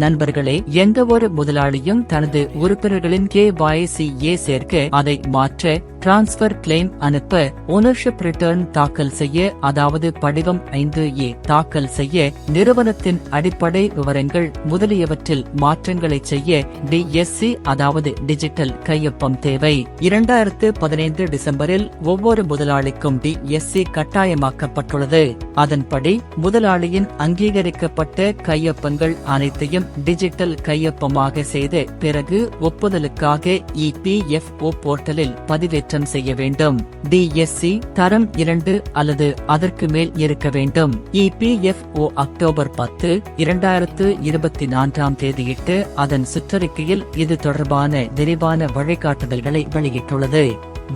நண்பர்களே, எந்த ஒரு முதலாளியும் தனது உறுப்பினர்களின் KYC சேர்க்க, அதை மாற்ற, டிரான்ஸ்பர் கிளைம் அனுப்ப, ஓனர்ஷிப் ரிட்டர்ன் தாக்கல் செய்ய, அதாவது படிவம் 5A தாக்கல் செய்ய, நிறுவனத்தின் அடிப்படை விவரங்கள் முதலியவற்றில் மாற்றங்களை செய்ய DSC அதாவது டிஜிட்டல் கையொப்பம் தேவை. 2015 டிசம்பரில் ஒவ்வொரு முதலாளிக்கும் DSC கட்டாயமாக்கப்பட்டுள்ளது. அதன்படி முதலாளியின் அங்கீகரிக்கப்பட்ட கையொப்பங்கள் அனைத்தையும் டிஜிட்டல் கையொப்பமாக செய்த பிறகு ஒப்புதலுக்காக EPFO போர்ட்டலில் பதிவேற்றம் செய்ய வேண்டும். DSC தரம் 2 அல்லது அதற்கு மேல் இருக்க வேண்டும். EPFO அக்டோபர் 10, 2024 தேதியிட்டு அதன் சுற்றறிக்கையில் இது தொடர்பான விரிவான வழிகாட்டுதல்களை வெளியிட்டுள்ளது.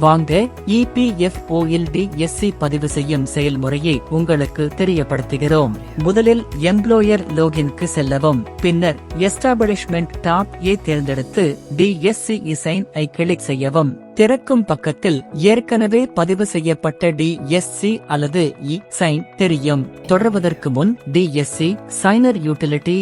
வாங்க EPFO இல் DSC பதிவு செய்யும் செயல்முறையை உங்களுக்கு தெரியப்படுத்துகிறோம். முதலில் எம்ப்ளாயர் லோகின்க்கு செல்லவும். பின்னர் எஸ்டாபிளிஷ்மெண்ட் டாப் A தேர்ந்தெடுத்து DSC சைன் ஐ கிளிக் செய்யவும். திறக்கும் பக்கத்தில் ஏற்கனவே பதிவு செய்யப்பட்ட DSC அல்லது சைன் தெரியும். தொடர்வதற்கு முன் DSC சைனர் யூட்டிலிட்டி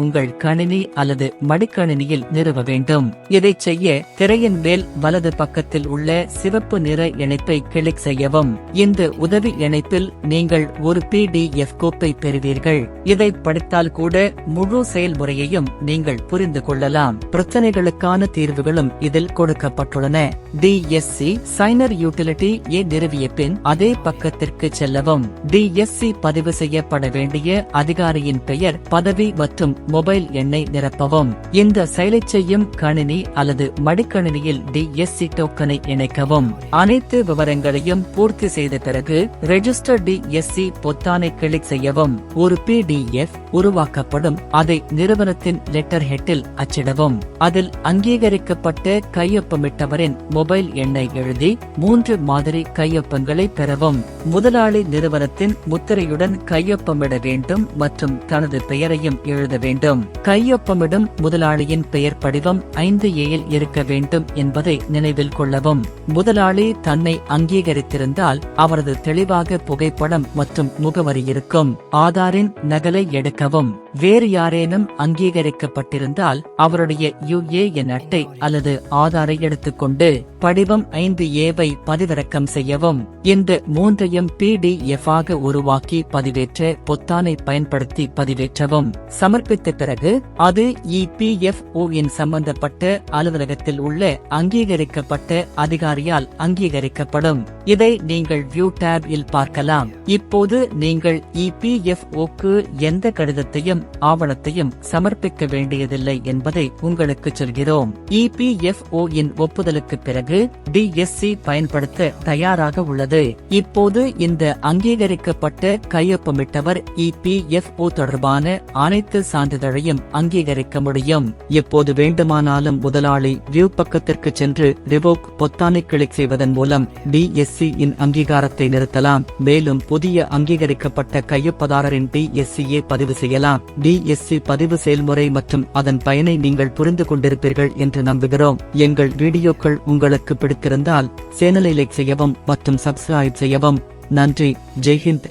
உங்கள் கணினி அல்லது மடிக்கணினியில் நிறுவ வேண்டும். இதைச் செய்ய திரையின் மேல் வலது பக்கத்தில் உள்ள சிவப்பு நிற இணைப்பை கிளிக் செய்யவும். இந்த உதவி இணைப்பில் நீங்கள் ஒரு PDF கோப்பை பெறுவீர்கள். இதை படித்தால் கூட முழு செயல்முறையையும் நீங்கள் புரிந்து கொள்ளலாம். பிரச்சனைகளுக்கான தீர்வுகளும் இதில் கொடுக்கப்பட்டுள்ளன. DSC சைனர் யூட்டிலிட்டி நிறுவிய பின் அதே பக்கத்திற்கு செல்லவும். DSC பதிவு செய்யப்பட வேண்டிய அதிகாரியின் பெயர், பதவி மற்றும் மொபைல் எண்ணை நிரப்பவும். இந்த செயலை செய்யும் கணினி அல்லது மடிக்கணினியில் DSC டோக்கனை இணைக்கவும். அனைத்து விவரங்களையும் பூர்த்தி செய்த பிறகு ரெஜிஸ்டர் DSC பொத்தானை கிளிக் செய்யவும். ஒரு PDF உருவாக்கப்படும். அதை நிறுவனத்தின் லெட்டர் ஹெட்டில் அச்சிடவும். அதில் அங்கீகரிக்கப்பட்ட கையொப்பமிட்டவரின் மொபைல் எண்ணை எழுதி 3 மாதிரி கையொப்பங்களை பெறவும். முதலாளி நிறுவனத்தின் முத்திரையுடன் கையொப்பமிட வேண்டும் மற்றும் தனது பெயரையும் எழுத வேண்டும். கையொப்பமிடும் முதலாளியின் பெயர் படிவம் 5A இல் இருக்க வேண்டும் என்பதை நினைவில் கொள்ளவும். முதலாளி தன்னை அங்கீகரித்திருந்தால் அவரது தெளிவாக புகைப்படம் மற்றும் முகவரி இருக்கும். ஆதாரின் நகலை எடுக்கவும். வேறு யாரேனும் அங்கீகரிக்கப்பட்டிருந்தால் அவருடைய UAN அட்டை அல்லது ஆதாரை எடுத்துக்கொண்டு படிவம் 5A பதிவிறக்கம் செய்யவும். இந்த 3ஐயும் PDF ஆக உருவாக்கி பதிவேற்ற பொத்தானை பயன்படுத்தி பதிவேற்றவும். சமர்ப்பித்த பிறகு அது EPFO இன் சம்பந்தப்பட்ட அலுவலகத்தில் உள்ள அங்கீகரிக்கப்பட்ட அதிகாரியால் அங்கீகரிக்கப்படும். இதை நீங்கள் வியூ டேப் இல் பார்க்கலாம். இப்போது நீங்கள் EPFO-க்கு எந்த கடிதத்தையும் ஆவணத்தையும் சமர்ப்பிக்க வேண்டியதில்லை என்பதை உங்களுக்கு சொல்கிறோம். EPFO இன் ஒப்புதலுக்கு பிறகு DSC பயன்படுத்த தயாராக உள்ளது. இப்போது இந்த அங்கீகரிக்கப்பட்ட கையொப்பமிட்டவர் EPFO தொடர்பான அனைத்து சான்றிதழையும் அங்கீகரிக்க முடியும். எப்போது வேண்டுமானாலும் முதலாளி வியூ பக்கத்திற்கு சென்று ரிவோக் பொத்தானை கிளிக் செய்வதன் மூலம் DSC இன் அங்கீகாரத்தை நிறுத்தலாம். மேலும் புதிய அங்கீகரிக்கப்பட்ட கையொப்பதாரரின் DSC பதிவு செய்யலாம். DSC பதிவு செயல்முறை மற்றும் அதன் பயனை நீங்கள் புரிந்து கொண்டிருப்பீர்கள் என்று நம்புகிறோம். எங்கள் வீடியோக்கள் உங்களுக்கு பிடித்திருந்தால் சேனலை லைக் செய்யவும் மற்றும் சப்ஸ்கிரைப் செய்யவும். நன்றி. ஜெய் ஹிந்த்.